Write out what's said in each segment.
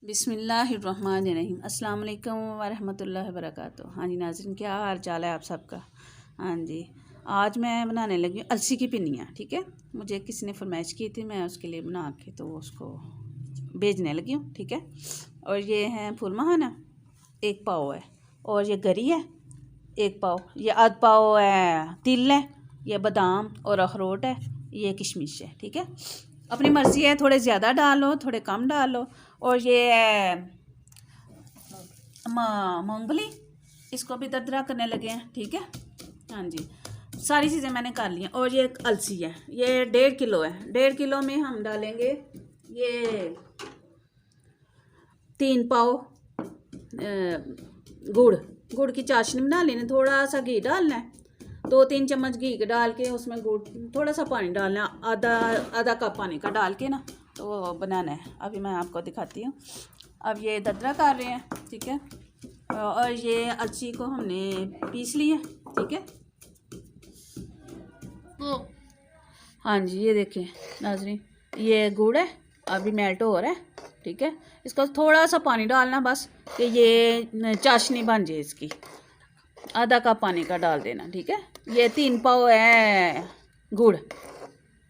बिस्मिल्लाहिर्रहमानिर्रहीम। अस्सलाम वालेकुम वरहमतुल्लाहि वबरकातुहू। हाँ जी नाज़रीन, क्या हाल चाल है आप सबका। हाँ जी, आज मैं बनाने लगी हूँ अलसी की पिन्नियाँ। ठीक है, मुझे किसी ने फरमाइश की थी, मैं उसके लिए बना के तो उसको भेजने लगी हूँ। ठीक है, और ये है फुल महाना 1 पाव है, और ये गरी है 1 पाव, ये आध पाव है तिल है, ये बादाम और अखरोट है, ये किशमिश है। ठीक है, अपनी मर्ज़ी है, थोड़े ज़्यादा डालो थोड़े कम डालो। और ये है मूंगफली, इसको भी दरदरा करने लगे हैं। ठीक है, हाँ जी, सारी चीज़ें मैंने कर ली हैं। और ये अलसी है, ये 1.5 किलो है। 1.5 किलो में हम डालेंगे ये 3 पाव गुड़ की चाशनी बना लेना। थोड़ा सा घी डालना है, 2-3 चम्मच घी डाल के उसमें गुड़, थोड़ा सा पानी डालना है, आधा कप पानी का डाल के ना तो बनाना है। अभी मैं आपको दिखाती हूँ। अब ये दरदरा कर रहे हैं। ठीक है, और ये अलसी को हमने पीस लिया। ठीक है, हाँ जी, ये देखें नाज़रीन, ये गुड़ है, अभी मेल्ट हो रहा है। ठीक है, इसको थोड़ा सा पानी डालना बस कि ये चाशनी बन जाए इसकी, आधा कप पानी का डाल देना। ठीक है, ये 3 पाव है गुड़,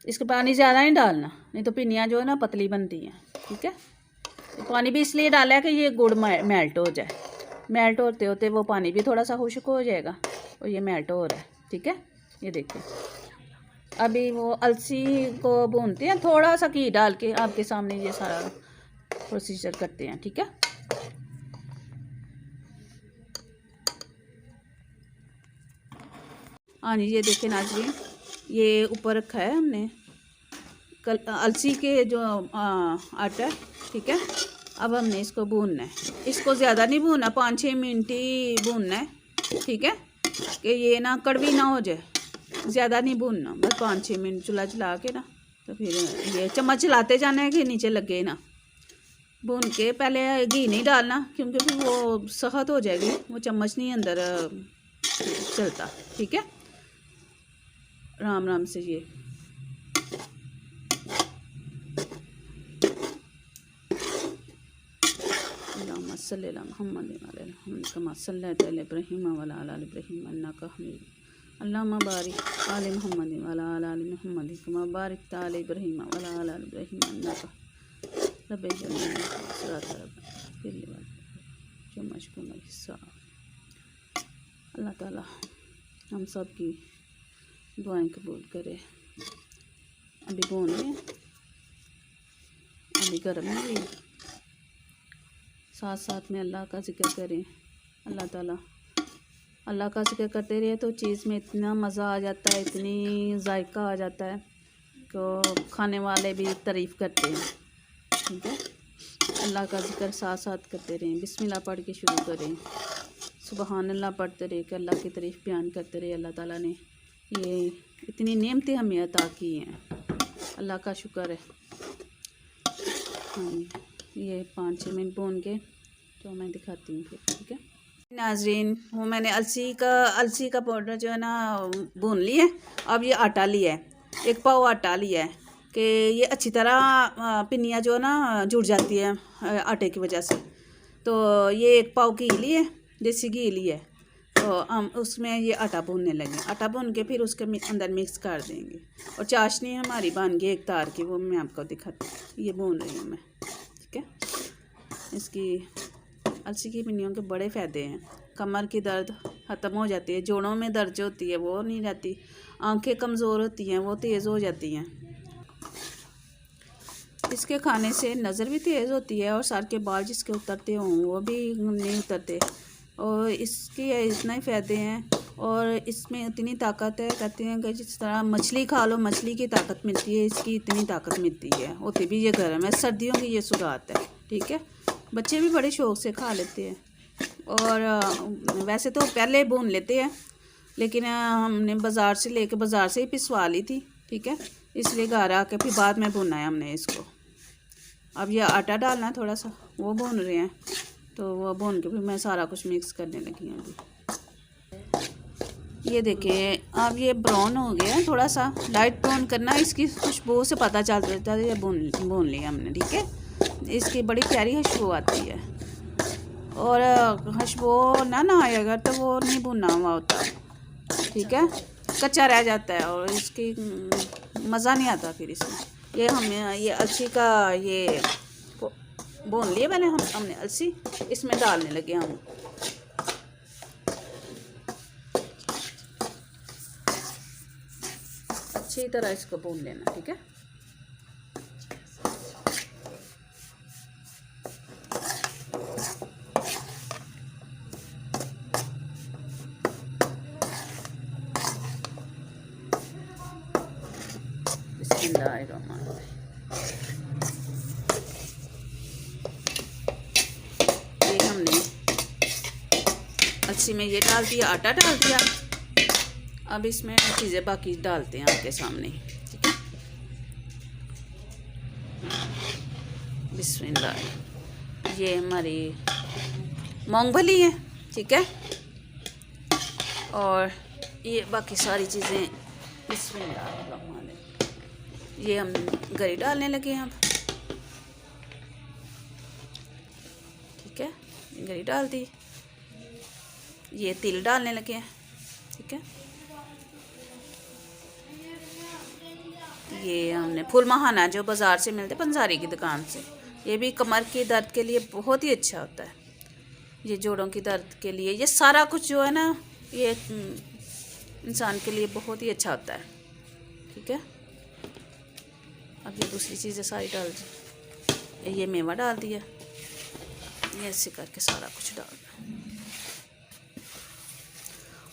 इसको पानी ज़्यादा नहीं डालना, नहीं तो पिन्नियाँ जो है ना पतली बनती हैं। ठीक है, पानी भी इसलिए डाला है कि ये गुड़ मेल्ट हो जाए। मेल्ट होते होते वो पानी भी थोड़ा सा खुश्क हो जाएगा और ये मेल्ट हो रहा है। ठीक है, ये देखिए, अभी वो अलसी को भूनते हैं, थोड़ा सा घी डाल के आपके सामने ये सारा प्रोसीजर करते हैं। ठीक है, हाँ जी, ये देखें नाज़रीन, ये ऊपर रखा है हमने अलसी के जो आटा है। ठीक है, अब हमने इसको भूनना है, इसको ज़्यादा नहीं भूनना, 5-6 मिनट ही भूनना है। ठीक है, कि ये ना कड़वी ना हो जाए, ज़्यादा नहीं भूनना, बस 5-6 मिनट चूल्हा चला के ना, तो फिर ये चम्मच चलाते जाना है कि नीचे लगे ना। भून के पहले घी नहीं डालना, क्योंकि फिर वो सख्त हो जाएगी, वो चम्मच नहीं अंदर चलता। ठीक है, राम से ये सल्लल्लाहु अलैहि इब्राहीम व अला आलि इब्राहीम अन्नका हमीद। अल्लाहुम्मा बारिक आलि मुहम्मद व अला आलि मुहम्मद कमा बारकता अला इब्राहीम व अला आलि इब्राहीम अन्नका रब्बि जअलनी जो मशकूर हिस्सा। अल्लाह ताला हम सब की दुआएं कबूल करे। अभी भून रहे हैं, अभी गर्म हो गई, साथ साथ में अल्लाह का जिक्र करें। अल्लाह ताला, अल्लाह का जिक्र करते रहे तो चीज़ में इतना मज़ा आ जाता है, इतनी जायका आ जाता है तो खाने वाले भी तारीफ़ करते हैं। ठीक है, अल्लाह का जिक्र साथ साथ करते रहें, बिस्मिल्लाह पढ़ के शुरू करें, सुबहान अल्लाह पढ़ते रहे कि अल्लाह की तारीफ़ बयान करते रहे। अल्लाह ताला ने ये इतनी नेमतें हमें अता की हैं, अल्लाह का शुक्र है। हाँ, ये 5-6 मिनट भून के तो मैं दिखाती हूँ फिर। ठीक है नाज़रीन, वो मैंने अलसी का पाउडर जो है ना भून लिया है। अब ये आटा लिया है, 1 पाव आटा लिया है कि ये अच्छी तरह पिन्नियाँ जो है ना जुड़ जाती है आटे की वजह से। तो ये 1 पाव घी लिए, देसी घी लिए, तो हम उसमें ये आटा भूनने लगे। आटा भून के फिर उसके अंदर मिक्स कर देंगे, और चाशनी हमारी बन गई 1 तार की, वो मैं आपको दिखाती हूँ। ये भून रही हूँ मैं। ठीक है, इसकी अलसी की पिन्नियों के बड़े फ़ायदे हैं। कमर की दर्द ख़त्म हो जाती है, जोड़ों में दर्द जो होती है वो नहीं रहती, आंखें कमज़ोर होती हैं वो तेज़ हो जाती हैं। इसके खाने से नज़र भी तेज़ होती है, और सर के बाल जिसके उतरते हों वो भी नहीं उतरते, और इसके इतना ही फ़ायदे हैं। और इसमें इतनी ताकत है, कहते हैं कि जिस तरह मछली खा लो, मछली की ताकत मिलती है, इसकी इतनी ताकत मिलती है। होती भी ये गर्म है, सर्दियों की ये सुगात है। ठीक है, बच्चे भी बड़े शौक़ से खा लेते हैं, और वैसे तो पहले भून लेते हैं, लेकिन हमने बाज़ार से ही पिसवा ली थी। ठीक है, इसलिए घर आके फिर बाद में भुना है हमने इसको। अब ये आटा डालना है थोड़ा सा, वो भून रहे हैं, तो वो भून के फिर मैं सारा कुछ मिक्स करने लगी हूँ। अभी ये देखिए, अब ये ब्राउन हो गया, थोड़ा सा लाइट ब्राउन करना, इसकी खुशबू से पता चल जाता है ये भून लिया हमने। ठीक है, इसकी बड़ी प्यारी खुशबू आती है। और खुशबू ना आए अगर तो वो नहीं भुना हुआ होता, ठीक है, कच्चा रह जाता है और इसकी मज़ा नहीं आता फिर इसमें। ये हमने ये अलसी का ये भून लिए मैंने, हमने अलसी इसमें डालने लगे हम। अच्छी तरह इसको भून लेना, ठीक है। ये हमने अलसी में ये डाल दिया, आटा डाल दिया। अब इसमें चीज़ें बाकी डालते हैं आपके सामने, ठीक है। बिस्मिल्लाह। ये हमारी मूंगफली है, ठीक है। और ये बाकी सारी चीज़ें बिस्मिल्लाह। ये हम गरी डालने लगे हैं अब, ठीक है। गरी डाल दी। ये तिल डालने लगे हैं, ठीक है। ये हमने फूल महाना जो बाज़ार से मिलते पंसारी की दुकान से, ये भी कमर के दर्द के लिए बहुत ही अच्छा होता है। ये जोड़ों की दर्द के लिए, ये सारा कुछ जो है ना, ये इंसान के लिए बहुत ही अच्छा होता है, ठीक है। अब ये दूसरी चीज़ें सारी डाल दी। ये मेवा डाल दिया, ये ऐसे करके सारा कुछ डाल दिया।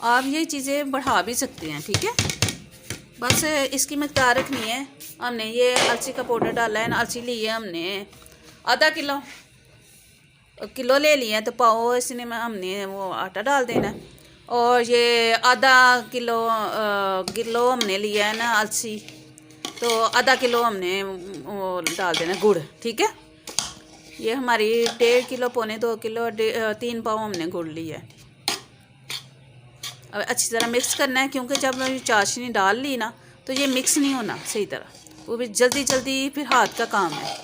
आप ये चीज़ें बढ़ा भी सकते हैं, ठीक है। बस इसकी मकदार रखनी है। हमने ये अलसी का पाउडर डाला है ना, अलसी ली है हमने आधा किलो ले लिया है, तो पाओ इसने में हमने वो आटा डाल देना है। और ये आधा किलो हमने लिया है ना अलसी, तो आधा किलो हमने वो डाल देना गुड़, ठीक है। ये हमारी 1.5 किलो, 1.25 किलो, 3 पाव हमने गुड़ लिया है। अब अच्छी तरह मिक्स करना है, क्योंकि जब चाशनी डाल ली ना तो ये मिक्स नहीं होना सही तरह, वो भी जल्दी जल्दी फिर हाथ का काम है,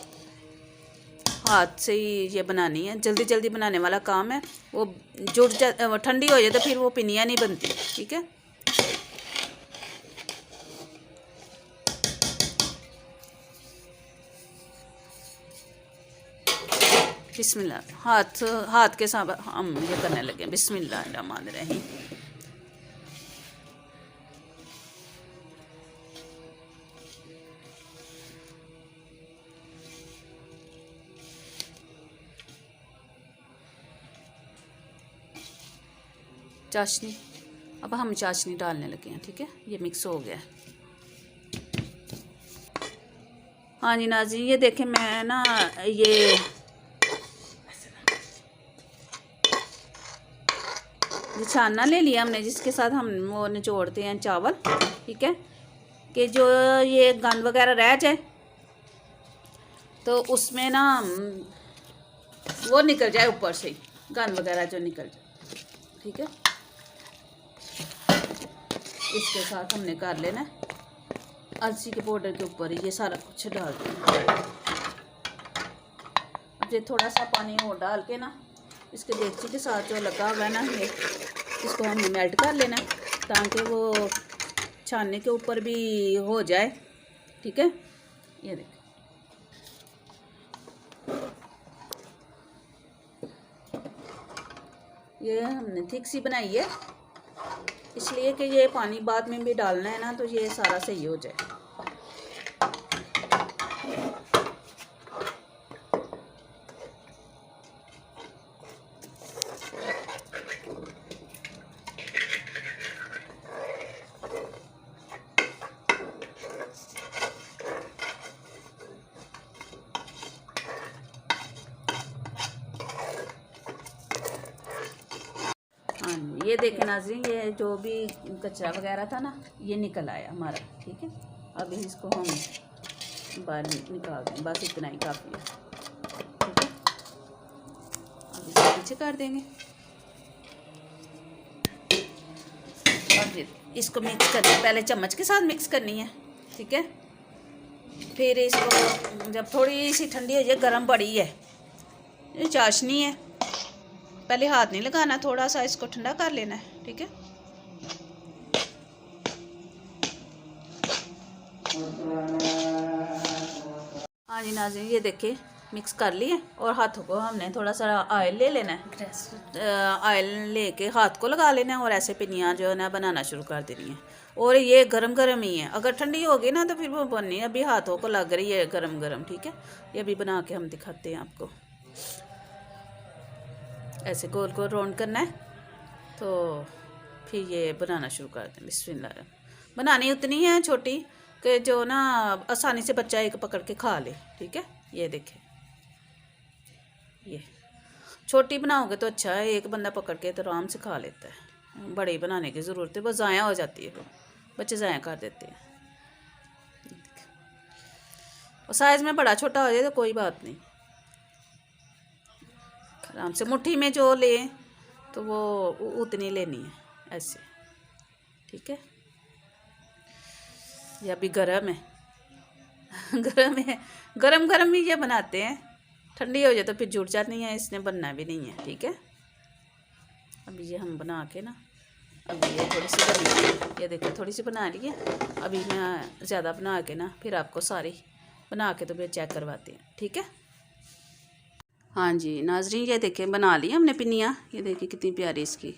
हाथ से ही ये बनानी है, जल्दी जल्दी बनाने वाला काम है। वो जुड़ जा, ठंडी हो जाए तो फिर वो पिनिया नहीं बनती, ठीक है। बिस्मिल्लाह। हाथ के साथ हम ये करने लगे, बिस्मिल्लाहिर्रहमानिर्रहीम। चाशनी, अब हम चाशनी डालने लगे हैं, ठीक है। ये मिक्स हो गया। हाँ जी नाज़रीन, ये देखें मैं ना ये छानना ले लिया हमने, जिसके साथ हम वो निचोड़ते हैं चावल, ठीक है। कि जो ये गंद वगैरह रह जाए तो उसमें ना वो निकल जाए, ऊपर से गंद वगैरह जो निकल जाए, ठीक है। इसके साथ हमने कर लेना है, अलसी के पाउडर के ऊपर ये सारा कुछ डाल देना। अब ये थोड़ा सा पानी और डाल के ना, इसके देगची के साथ जो लगा हुआ है ना, ये इसको हमने मेल्ट कर लेना ताकि वो छानने के ऊपर भी हो जाए, ठीक है। ये देख, ये हमने थिक सी बनाई है, इसलिए कि ये पानी बाद में भी डालना है ना, तो ये सारा सही हो जाए। ये देखें नाज़रीन, ये जो भी कचरा वगैरह था ना, ये निकल आया हमारा, ठीक है। अब इसको हम बाहर निकाल दें, बस इतना ही काफ़ी है, ठीक है। अब इसको पीछे कर देंगे। अब इसको मिक्स करनी, पहले चम्मच के साथ मिक्स करनी है, ठीक है। फिर इसको जब थोड़ी सी ठंडी हो जाए, गर्म बड़ी है, ये चाशनी है, पहले हाथ नहीं लगाना, थोड़ा सा इसको ठंडा कर लेना है, ठीक है। हाँ जी नाज़रीन, ये देखिए मिक्स कर लिए और हाथों को हमने थोड़ा सा ऑयल ले लेना है। ऑयल लेके हाथ को लगा लेना है और ऐसे पिनियाँ जो है ना बनाना शुरू कर देनी है। और ये गरम गरम ही है, अगर ठंडी होगी ना तो फिर वो बननी, अभी हाथों को लग रही है गरम गरम, ठीक है। ये भी बना के हम दिखाते हैं आपको। ऐसे गोल गोल राउंड करना है, तो फिर ये बनाना शुरू कर दें। बिस्मिल्लाह। बनानी उतनी है छोटी कि जो ना आसानी से बच्चा एक पकड़ के खा ले, ठीक है। ये देखें, ये छोटी बनाओगे तो अच्छा है, एक बंदा पकड़ के तो आराम से खा लेता है। बड़ी बनाने की ज़रूरत है, वो ज़ाया हो जाती है, बच्चे ज़ाया कर देते हैं। और साइज़ में बड़ा छोटा हो जाए तो कोई बात नहीं, आराम से मुट्ठी में जो ले तो वो उतनी लेनी है ऐसे, ठीक है। ये अभी गरम है गरम है, गरम गरम ही ये बनाते हैं, ठंडी हो जाए तो फिर जुड़ जाती है, इसने बनना भी नहीं है, ठीक है। अभी ये हम बना के ना, अभी ये थोड़ी सी बनी, ये देखो थोड़ी सी बना रही है। अभी मैं ज़्यादा बना के ना फिर आपको सारी बना के तो फिर चेक करवाती हैं, ठीक है। हाँ जी नाज़रीन, ये देखें बना ली हमने पिनियाँ, ये देखिए कितनी प्यारी इसकी,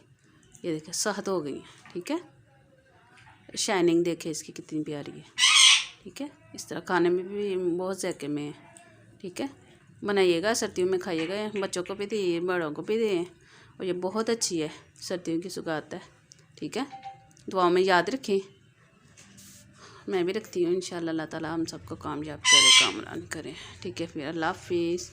ये देखें सख्त हो गई, ठीक है। शाइनिंग देखें इसकी कितनी प्यारी है, ठीक है। इस तरह खाने में भी बहुत ज़ायके में है, ठीक है। बनाइएगा, सर्दियों में खाइएगा, बच्चों को भी दिए, बड़ों को भी दें, और ये बहुत अच्छी है, सर्दियों की सौगात है, ठीक है। दुआओं में याद रखें, मैं भी रखती हूँ। इंशाअल्लाह अल्लाह ताला हम सबको कामयाब करे, कामरान करें, ठीक है। फिर अल्लाह हाफिज़।